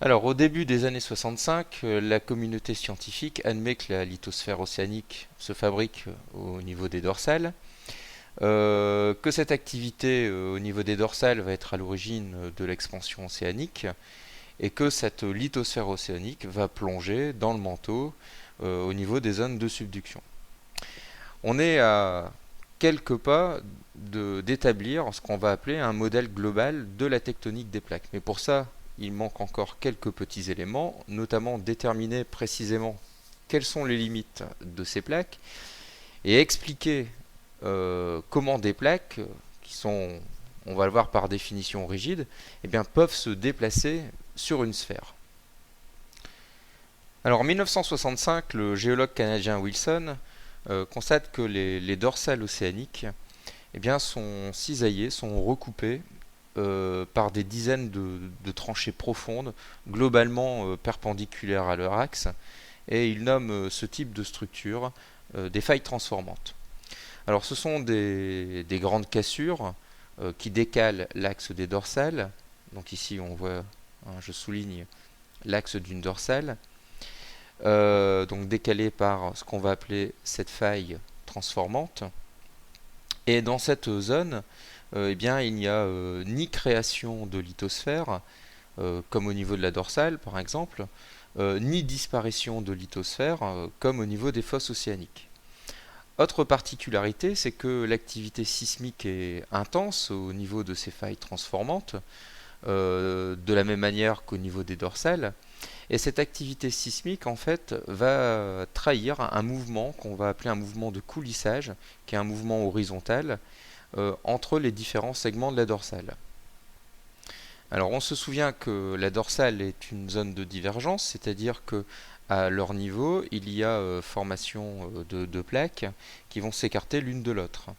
Alors, au début des années 65, la communauté scientifique admet que la lithosphère océanique se fabrique au niveau des dorsales, que cette activité au niveau des dorsales va être à l'origine de l'expansion océanique, et que cette lithosphère océanique va plonger dans le manteau au niveau des zones de subduction. On est à quelques pas d'établir ce qu'on va appeler un modèle global de la tectonique des plaques. Mais pour ça, il manque encore quelques petits éléments, notamment déterminer précisément quelles sont les limites de ces plaques et expliquer comment des plaques qui sont, on va le voir par définition rigides, eh bien, peuvent se déplacer sur une sphère. Alors en 1965, le géologue canadien Wilson constate que les dorsales océaniques eh bien, sont cisaillées, sont recoupées par des dizaines de tranchées profondes, globalement perpendiculaires à leur axe, et il nomme ce type de structure des failles transformantes. Alors ce sont des grandes cassures qui décalent l'axe des dorsales. Donc ici on voit, hein, je souligne l'axe d'une dorsale, donc décalé par ce qu'on va appeler cette faille transformante. Et dans cette zone, eh bien, il n'y a ni création de lithosphère, comme au niveau de la dorsale par exemple, ni disparition de lithosphère, comme au niveau des fosses océaniques. Autre particularité, c'est que l'activité sismique est intense au niveau de ces failles transformantes, de la même manière qu'au niveau des dorsales. Et cette activité sismique, en fait, va trahir un mouvement qu'on va appeler un mouvement de coulissage, qui est un mouvement horizontal, entre les différents segments de la dorsale. Alors on se souvient que la dorsale est une zone de divergence, c'est-à-dire que à leur niveau, il y a formation de plaques qui vont s'écarter l'une de l'autre.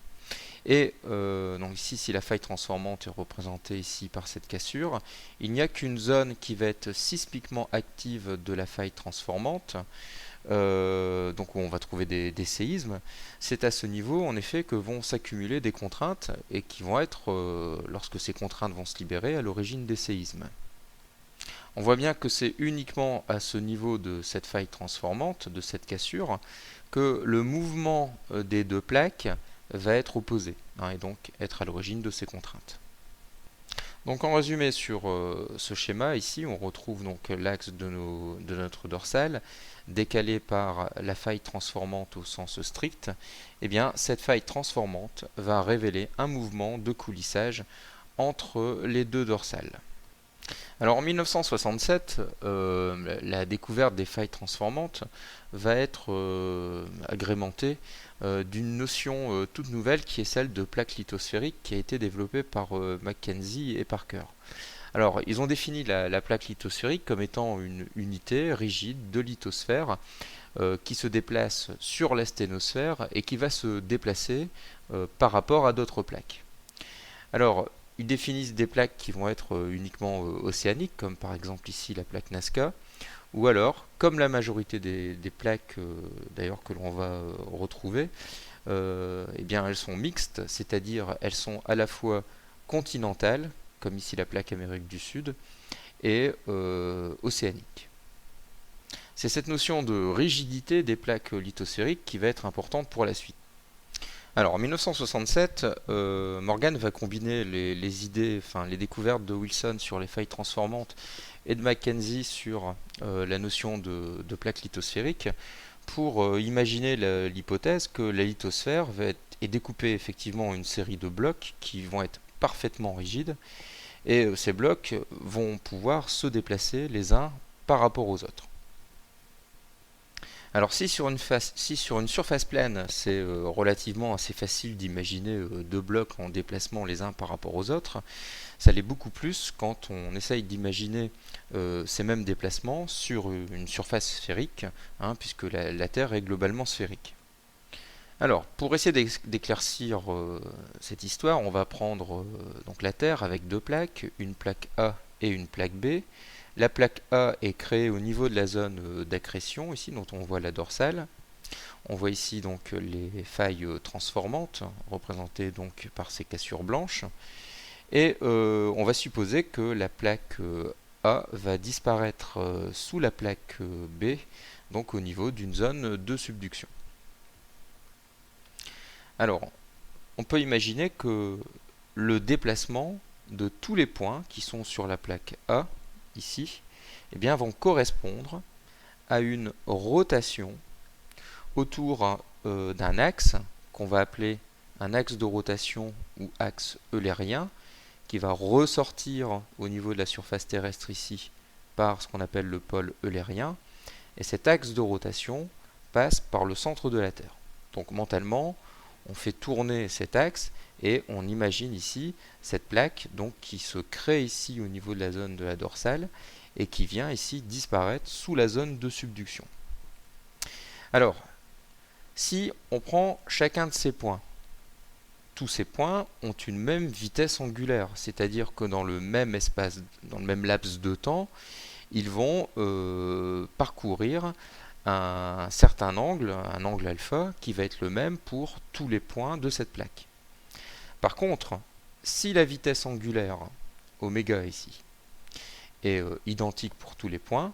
Et donc ici, si la faille transformante est représentée ici par cette cassure, il n'y a qu'une zone qui va être sismiquement active de la faille transformante, donc où on va trouver des séismes. C'est à ce niveau, en effet, que vont s'accumuler des contraintes et qui vont être, lorsque ces contraintes vont se libérer, à l'origine des séismes. On voit bien que c'est uniquement à ce niveau de cette faille transformante, de cette cassure, que le mouvement des deux plaques va être opposé, hein, et donc être à l'origine de ces contraintes. Donc en résumé sur ce schéma, ici on retrouve donc l'axe de notre dorsale décalé par la faille transformante au sens strict. Et bien cette faille transformante va révéler un mouvement de coulissage entre les deux dorsales. Alors en 1967, la découverte des failles transformantes va être agrémentée d'une notion toute nouvelle qui est celle de plaque lithosphérique qui a été développée par Mackenzie et Parker. Alors ils ont défini la plaque lithosphérique comme étant une unité rigide de lithosphère qui se déplace sur la sténosphère et qui va se déplacer par rapport à d'autres plaques. Alors, ils définissent des plaques qui vont être uniquement océaniques, comme par exemple ici la plaque Nazca, ou alors, comme la majorité des plaques d'ailleurs que l'on va retrouver, eh bien elles sont mixtes, c'est-à-dire elles sont à la fois continentales, comme ici la plaque Amérique du Sud, et océaniques. C'est cette notion de rigidité des plaques lithosphériques qui va être importante pour la suite. Alors en 1967, Morgan va combiner les idées, enfin les découvertes de Wilson sur les failles transformantes et de Mackenzie sur la notion de plaque lithosphérique pour imaginer l'hypothèse que la lithosphère est découpée effectivement en une série de blocs qui vont être parfaitement rigides et ces blocs vont pouvoir se déplacer les uns par rapport aux autres. Alors si sur une surface plane, c'est relativement assez facile d'imaginer deux blocs en déplacement les uns par rapport aux autres, ça l'est beaucoup plus quand on essaye d'imaginer ces mêmes déplacements sur une surface sphérique, hein, puisque la Terre est globalement sphérique. Alors, pour essayer d'éclaircir cette histoire, on va prendre donc la Terre avec deux plaques, une plaque A et une plaque B. La plaque A est créée au niveau de la zone d'accrétion, ici dont on voit la dorsale. On voit ici donc les failles transformantes, représentées donc par ces cassures blanches. Et on va supposer que la plaque A va disparaître sous la plaque B, donc au niveau d'une zone de subduction. Alors, on peut imaginer que le déplacement de tous les points qui sont sur la plaque A, ici, eh bien, vont correspondre à une rotation autour d'un axe qu'on va appeler un axe de rotation ou axe eulérien, qui va ressortir au niveau de la surface terrestre ici par ce qu'on appelle le pôle eulérien, et cet axe de rotation passe par le centre de la Terre. Donc mentalement, on fait tourner cet axe et on imagine ici cette plaque donc, qui se crée ici au niveau de la zone de la dorsale et qui vient ici disparaître sous la zone de subduction. Alors, si on prend chacun de ces points, tous ces points ont une même vitesse angulaire, c'est-à-dire que dans le même espace, dans le même laps de temps, ils vont parcourir un certain angle, un angle alpha, qui va être le même pour tous les points de cette plaque. Par contre, si la vitesse angulaire, oméga ici, est identique pour tous les points,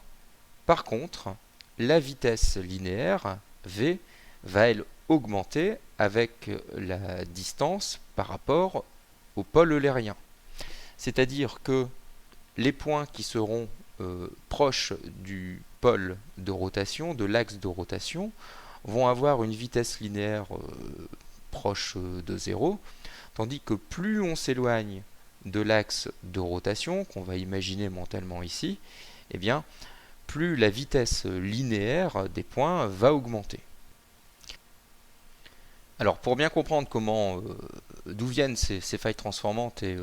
par contre, la vitesse linéaire, v, va elle augmenter avec la distance par rapport au pôle eulérien. C'est-à-dire que les points qui seront proches du pôle de rotation, de l'axe de rotation, vont avoir une vitesse linéaire proche de 0, tandis que plus on s'éloigne de l'axe de rotation, qu'on va imaginer mentalement ici, eh bien, plus la vitesse linéaire des points va augmenter. Alors pour bien comprendre d'où viennent ces failles transformantes et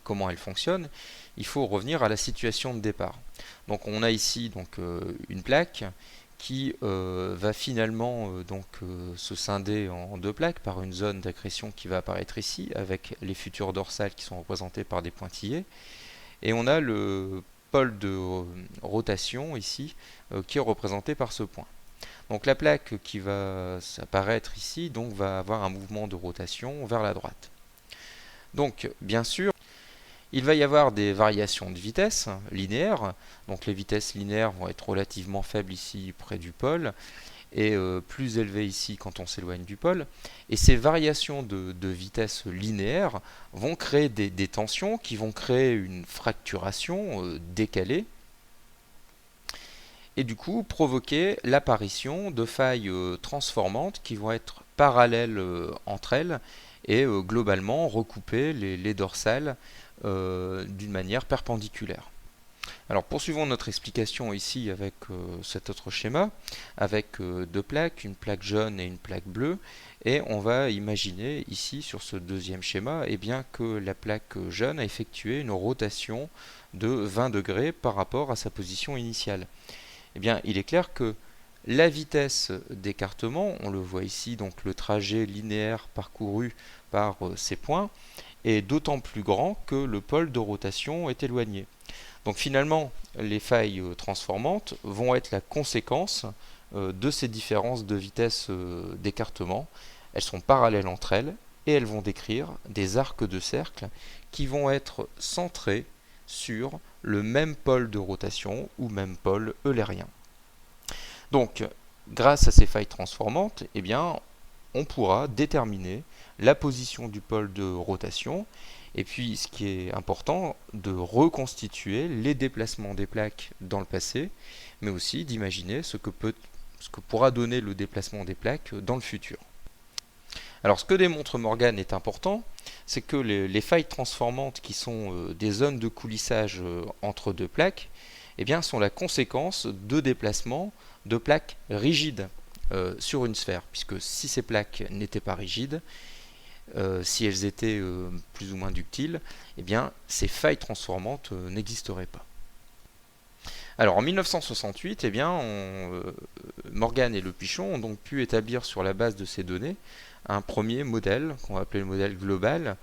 comment elles fonctionnent, il faut revenir à la situation de départ. Donc on a ici une plaque qui va finalement se scinder en deux plaques par une zone d'accrétion qui va apparaître ici avec les futures dorsales qui sont représentées par des pointillés. Et on a le pôle de rotation ici qui est représenté par ce point. Donc la plaque qui va apparaître ici va avoir un mouvement de rotation vers la droite. Donc bien sûr, il va y avoir des variations de vitesse linéaires. Donc les vitesses linéaires vont être relativement faibles ici près du pôle et plus élevées ici quand on s'éloigne du pôle. Et ces variations de vitesse linéaire vont créer des tensions qui vont créer une fracturation décalée et du coup provoquer l'apparition de failles transformantes qui vont être parallèles entre elles et globalement recouper les dorsales d'une manière perpendiculaire. Alors poursuivons notre explication ici avec cet autre schéma, avec deux plaques, une plaque jaune et une plaque bleue, et on va imaginer ici sur ce deuxième schéma que la plaque jaune a effectué une rotation de 20 degrés par rapport à sa position initiale. Il est clair que la vitesse d'écartement, on le voit ici, donc le trajet linéaire parcouru par ces points, est d'autant plus grand que le pôle de rotation est éloigné. Donc finalement, les failles transformantes vont être la conséquence de ces différences de vitesse d'écartement. Elles sont parallèles entre elles et elles vont décrire des arcs de cercle qui vont être centrés sur le même pôle de rotation ou même pôle eulérien. Donc, grâce à ces failles transformantes, on pourra déterminer la position du pôle de rotation et puis, ce qui est important, de reconstituer les déplacements des plaques dans le passé, mais aussi d'imaginer ce que pourra donner le déplacement des plaques dans le futur. Alors ce que démontre Morgan est important, c'est que les failles transformantes qui sont des zones de coulissage entre deux plaques, sont la conséquence de déplacements de plaques rigides sur une sphère, puisque si ces plaques n'étaient pas rigides, si elles étaient plus ou moins ductiles, ces failles transformantes n'existeraient pas. Alors en 1968, Morgan et Le Pichon ont donc pu établir sur la base de ces données un premier modèle, qu'on va appeler le modèle global,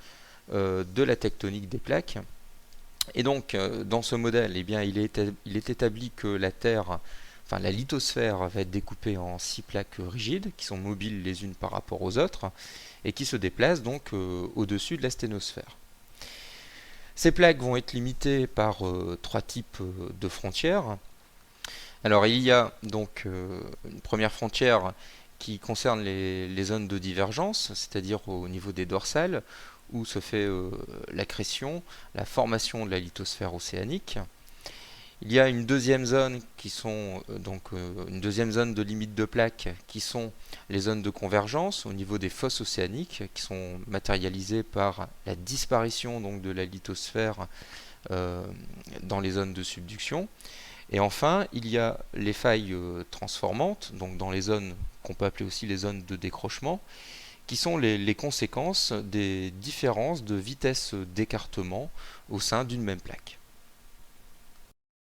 de la tectonique des plaques. Et donc dans ce modèle, il est établi que la Terre, la lithosphère va être découpée en 6 plaques rigides, qui sont mobiles les unes par rapport aux autres, et qui se déplacent donc au-dessus de la sténosphère. Ces plaques vont être limitées par trois types de frontières. Alors il y a donc une première frontière qui concerne les zones de divergence, c'est-à-dire au niveau des dorsales, où se fait l'accrétion, la formation de la lithosphère océanique. Il y a une deuxième zone qui sont une deuxième zone de limite de plaques qui sont les zones de convergence au niveau des fosses océaniques qui sont matérialisées par la disparition donc de la lithosphère euh, dans les zones de subduction. Et enfin, il y a les failles transformantes, donc dans les zones qu'on peut appeler aussi les zones de décrochement, qui sont les conséquences des différences de vitesse d'écartement au sein d'une même plaque.